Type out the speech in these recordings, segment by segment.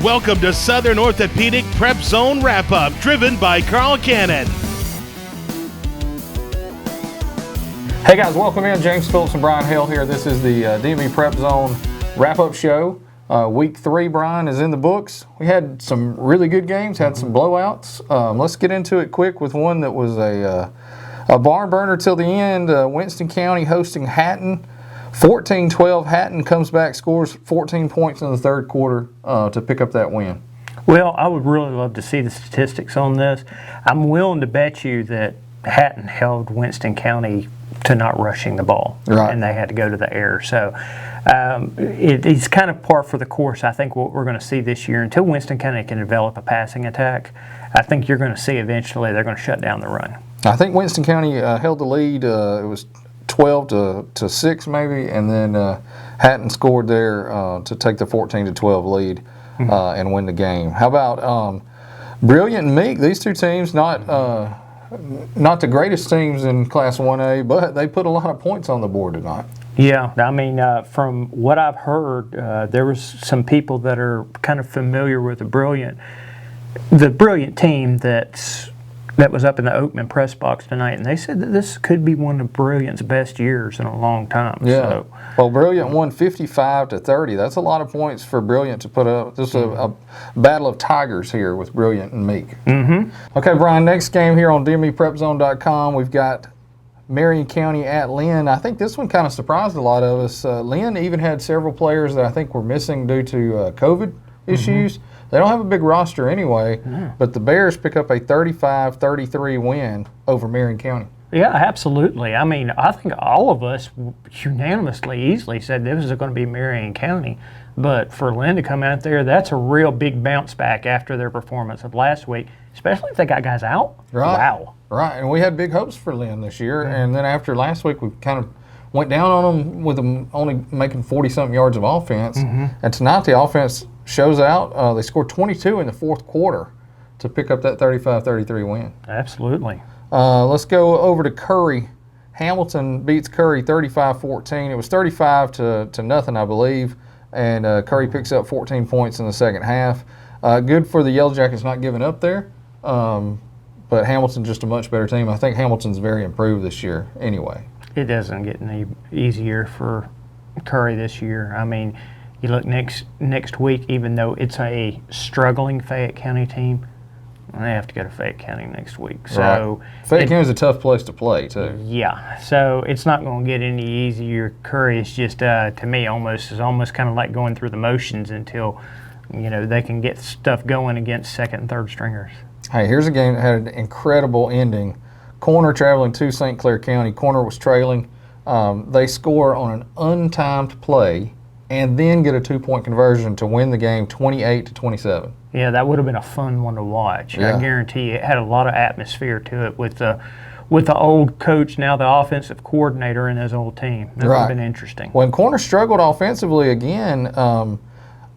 Welcome to Southern Orthopedic Prep Zone Wrap-Up, driven by Carl Cannon. Hey guys, welcome in. James Phillips and Brian Hale here. This is the DME Prep Zone Wrap-Up Show. Week 3, Brian, is in the books. We had some really good games, had some blowouts. Let's get into it quick with one that was a barn burner till the end. Winston County hosting Hatton. 14-12, Hatton comes back, scores 14 points in the third quarter to pick up that win. Well, I would really love to see the statistics on this. I'm willing to bet you that Hatton held Winston County to not rushing the ball, right, and they had to go to the air. So it's kind of par for the course, I think, what we're going to see this year. Until Winston County can develop a passing attack, I think you're going to see eventually they're going to shut down the run. I think Winston County held the lead. It was 12 to 6 maybe, and then Hatton scored there to take the 14-12 lead and win the game. How about Brilliant and Meek? These two teams, not the greatest teams in Class 1A, but they put a lot of points on the board tonight. Yeah, I mean, from what I've heard, there was some people that are kind of familiar with the Brilliant team that was up in the Oakman press box tonight, and they said that this could be one of Brilliant's best years in a long time. Yeah. So, well, Brilliant won 55-30. That's a lot of points for Brilliant to put up. This is a battle of tigers here with Brilliant and Meek. Okay, Brian, next game here on DMEPrepZone.com, we've got Marion County at Lynn. I think this one kind of surprised a lot of us. Lynn even had several players that I think were missing due to COVID issues. They don't have a big roster anyway, but the Bears pick up a 35-33 win over Marion County. yeah, absolutely. I mean, I think all of us unanimously, easily said this is going to be Marion County. But for Lynn to come out there, that's a real big bounce back after their performance of last week, especially if they got guys out. Right. Wow. Right, and we had big hopes for Lynn this year, and then after last week, we kind of went down on them with them only making 40-something yards of offense. And tonight, the offense shows out. They scored 22 in the fourth quarter to pick up that 35-33 win. Absolutely. Let's go over to Curry. Hamilton beats Curry 35-14. It was 35 to nothing, I believe, and Curry picks up 14 points in the second half. Good for the Yellow Jackets not giving up there, but Hamilton's just a much better team. I think Hamilton's very improved this year anyway. It doesn't get any easier for Curry this year. I mean, you look next week, even though it's a struggling Fayette County team, they have to go to Fayette County next week. So Fayette County's a tough place to play too. Yeah, so it's not going to get any easier. Curry is just, to me, almost kind of like going through the motions until they can get stuff going against second and third stringers. Hey, here's a game that had an incredible ending. Corner traveling to St. Clair County. Corner was trailing. They score on an untimed play and then get a 2-point conversion to win the game 28-27. Yeah, that would have been a fun one to watch. Yeah. I guarantee you it had a lot of atmosphere to it with the old coach, now the offensive coordinator in his old team. That would have been interesting. When Corner struggled offensively again,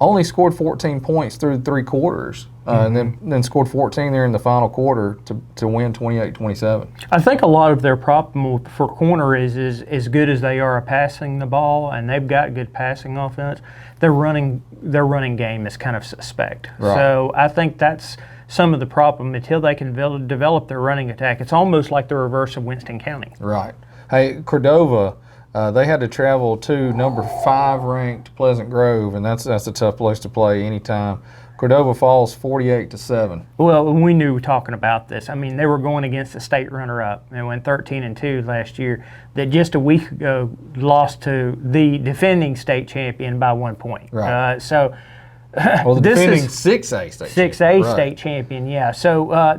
only scored 14 points through 3 quarters, and then scored 14 there in the final quarter to win 28-27. I think a lot of their problem for Corner is as good as they are at passing the ball, and they've got good passing offense. Their running game is kind of suspect. Right. So I think that's some of the problem. Until they can develop their running attack, it's almost like the reverse of Winston County. Right. Hey, Cordova. They had to travel to number 5 ranked Pleasant Grove, and that's a tough place to play anytime. Cordova falls 48-7. Well, we knew talking about this. I mean, they were going against the state runner-up. They went 13-2 last year. That just a week ago lost to the defending state champion by 1 point. Right. Well, the defending 6A state 6A state champion. Yeah. So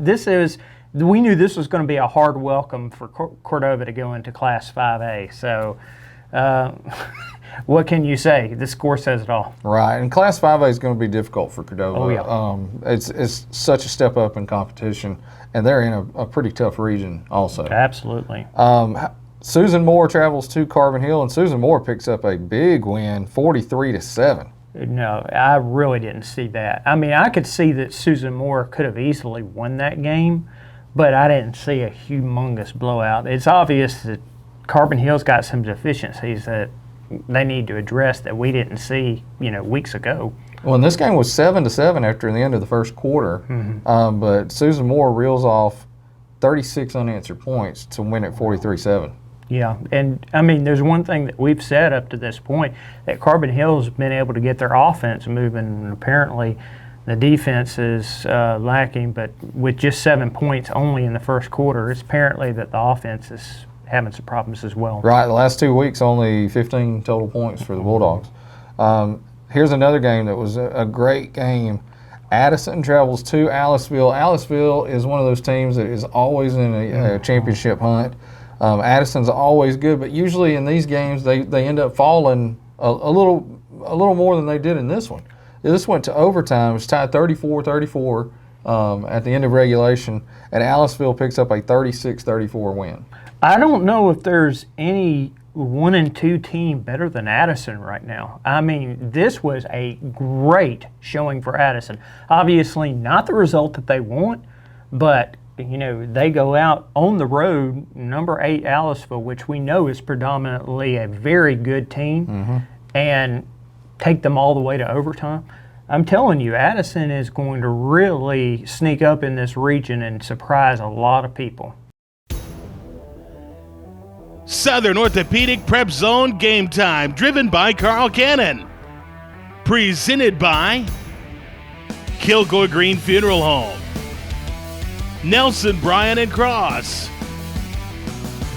we knew this was going to be a hard welcome for Cordova to go into Class 5A. So what can you say? The score says it all. Right, and Class 5A is going to be difficult for Cordova. Oh, yeah. It's such a step up in competition, and they're in a pretty tough region also. Absolutely. Susan Moore travels to Carbon Hill, and Susan Moore picks up a big win, 43-7. No, I really didn't see that. I mean, I could see that Susan Moore could have easily won that game, but I didn't see a humongous blowout. It's obvious that Carbon Hill's got some deficiencies that they need to address that we didn't see, weeks ago. Well, and this game was 7-7 after the end of the first quarter, but Susan Moore reels off 36 unanswered points to win at 43-7. Yeah, and I mean, there's one thing that we've said up to this point, that Carbon Hill's been able to get their offense moving, and apparently the defense is lacking, but with just 7 points only in the first quarter, it's apparently that the offense is having some problems as well. Right, the last 2 weeks, only 15 total points for the Bulldogs. Here's another game that was a great game. Addison travels to Aliceville. Aliceville is one of those teams that is always in a championship hunt. Addison's always good, but usually in these games they end up falling a little more than they did in this one. This went to overtime. It was tied 34-34 at the end of regulation, and Aliceville picks up a 36-34 win. I don't know if there's any 1 and 2 team better than Addison right now. I mean, this was a great showing for Addison. Obviously not the result that they want, but they go out on the road, number 8 Aliceville, which we know is predominantly a very good team, and take them all the way to overtime. I'm telling you, Addison is going to really sneak up in this region and surprise a lot of people. Southern Orthopedic PrepZone Game Time, driven by Carl Cannon. Presented by Kilgore Green Funeral Home, Nelson, Bryan and Cross,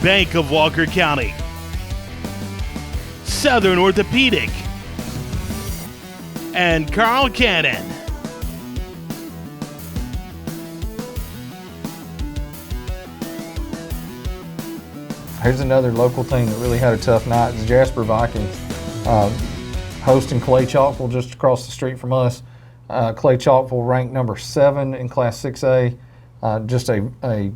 Bank of Walker County, Southern Orthopedic, and Carl Cannon. Here's another local team that really had a tough night. The Jasper Vikings hosting Clay-Chalkville just across the street from us. Clay-Chalkville ranked number 7 in Class 6A. Just a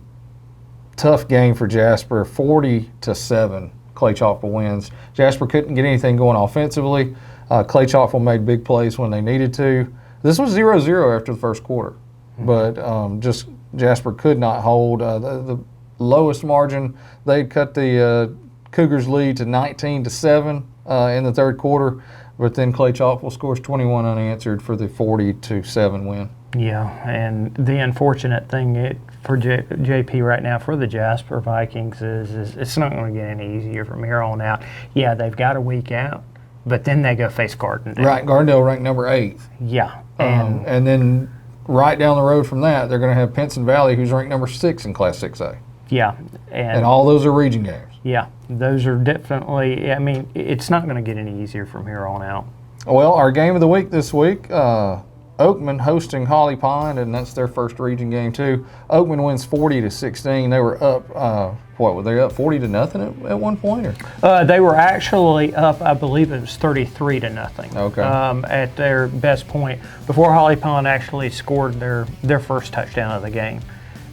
tough game for Jasper, 40-7. Clay-Chalkville wins. Jasper couldn't get anything going offensively. Clay-Chalkville made big plays when they needed to. This was 0-0 after the first quarter, but just Jasper could not hold. The lowest margin, they cut the Cougars' lead to 19-7 in the third quarter, but then Clay-Chalkville scores 21 unanswered for the 40-7 win. Yeah, and the unfortunate thing for JP right now for the Jasper Vikings is it's not going to get any easier from here on out. Yeah, they've got a week out, but then they go face Gardendale. Right, Gardendale ranked number 8. Yeah. And then right down the road from that, they're going to have Pinson Valley, who's ranked number 6 in Class 6A. Yeah. And all those are region games. Yeah, those are definitely, I mean, it's not going to get any easier from here on out. Well, our game of the week this week, Oakman hosting Holly Pond, and that's their first region game too. Oakman wins 40-16. They were up, were they up 40-0 at one point? Or? They were actually up, I believe it was 33-0. Okay. At their best point before Holly Pond actually scored their first touchdown of the game.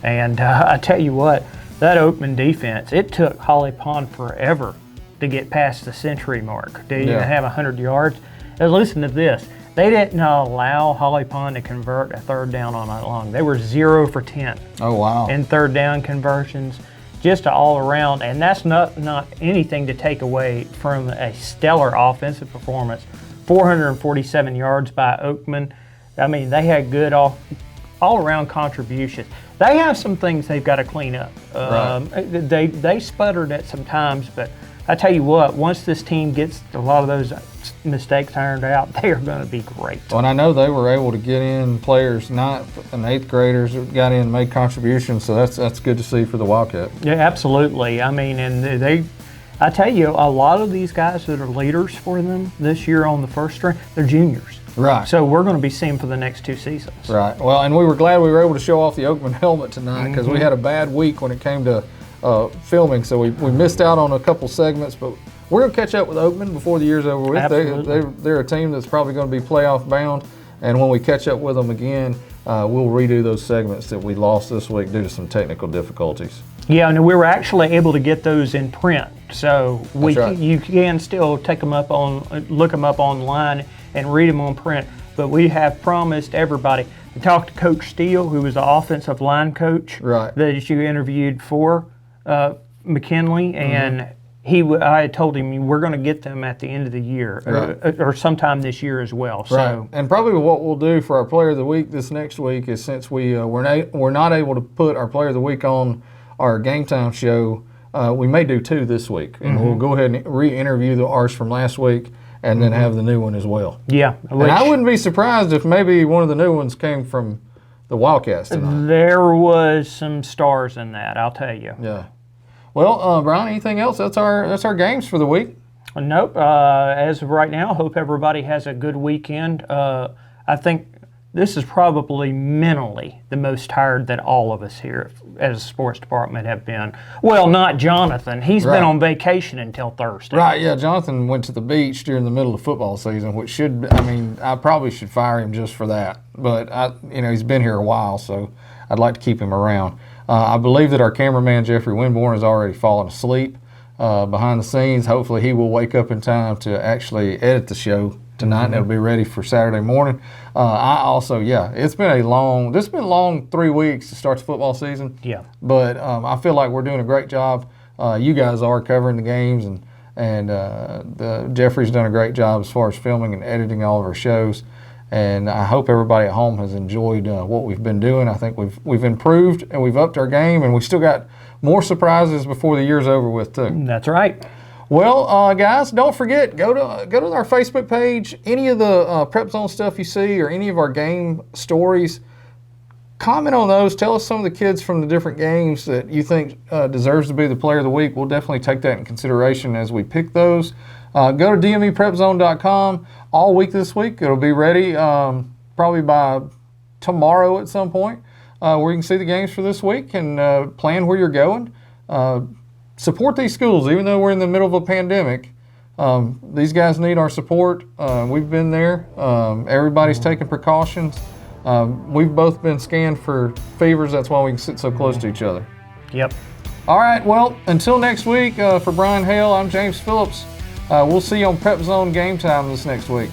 And I tell you what, that Oakman defense, it took Holly Pond forever to get past the century mark. To even have 100 yards. And listen to this. They didn't allow Holly Pond to convert a third down on that long. They were 0 for 10. Oh, wow. In third down conversions, just all around. And that's not anything to take away from a stellar offensive performance. 447 yards by Oakman. I mean, they had good all-around contributions. They have some things they've got to clean up. Right. They sputtered at some times, but I tell you what, once this team gets a lot of those mistakes ironed out, they are going to be great. Well, and I know they were able to get in players, 9th and 8th graders that got in and made contributions, so that's good to see for the Wildcat. Yeah, absolutely. I mean, and I tell you, a lot of these guys that are leaders for them this year on the first string, they're juniors. Right. So we're going to be seeing for the next 2 seasons. Right. Well, and we were glad we were able to show off the Oakman helmet tonight because we had a bad week when it came to filming, so we missed out on a couple segments, but we're going to catch up with Oakman before the year's over with. Absolutely. They're a team that's probably going to be playoff bound, and when we catch up with them again, we'll redo those segments that we lost this week due to some technical difficulties. Yeah, and we were actually able to get those in print, so you can still look them up online and read them on print. But we have promised everybody. We talked to Coach Steele, who was the offensive line coach that you interviewed for McKinley, and I had told him we're going to get them at the end of the year, or sometime this year as well. So. Right. And probably what we'll do for our Player of the Week this next week is, since we're not able to put our Player of the Week on our Game Time show, we may do 2 this week, and we'll go ahead and re-interview ours from last week, and then have the new one as well. Yeah. And I wouldn't be surprised if maybe one of the new ones came from the Wildcats tonight. There was some stars in that, I'll tell you. Yeah. Well, Brian, anything else? That's our games for the week. Nope. As of right now, hope everybody has a good weekend. I think this is probably mentally the most tired that all of us here as a sports department have been. Well, not Jonathan. He's been on vacation until Thursday. Right, yeah. Jonathan went to the beach during the middle of football season, which I probably should fire him just for that. But, he's been here a while, so I'd like to keep him around. I believe that our cameraman, Jeffrey Winborn, has already fallen asleep behind the scenes. Hopefully he will wake up in time to actually edit the show tonight, and it'll be ready for Saturday morning. It's been a long 3 weeks to start the football season. Yeah. But I feel like we're doing a great job. You guys are covering the games, and Jeffrey's done a great job as far as filming and editing all of our shows. And I hope everybody at home has enjoyed what we've been doing. I think we've improved, and we've upped our game, and we still got more surprises before the year's over with too. That's right. Well, guys, don't forget, go to our Facebook page. Any of the Prep Zone stuff you see, or any of our game stories, comment on those. Tell us some of the kids from the different games that you think deserves to be the Player of the Week. We'll definitely take that in consideration as we pick those. Go to dmeprepzone.com all week this week. It'll be ready probably by tomorrow at some point, where you can see the games for this week and plan where you're going. Support these schools, even though we're in the middle of a pandemic. These guys need our support. We've been there. Everybody's taking precautions. We've both been scanned for fevers. That's why we can sit so close to each other. Yep. All right, well, until next week, for Brian Hale, I'm James Phillips. We'll see you on PrepZone Game Time this next week.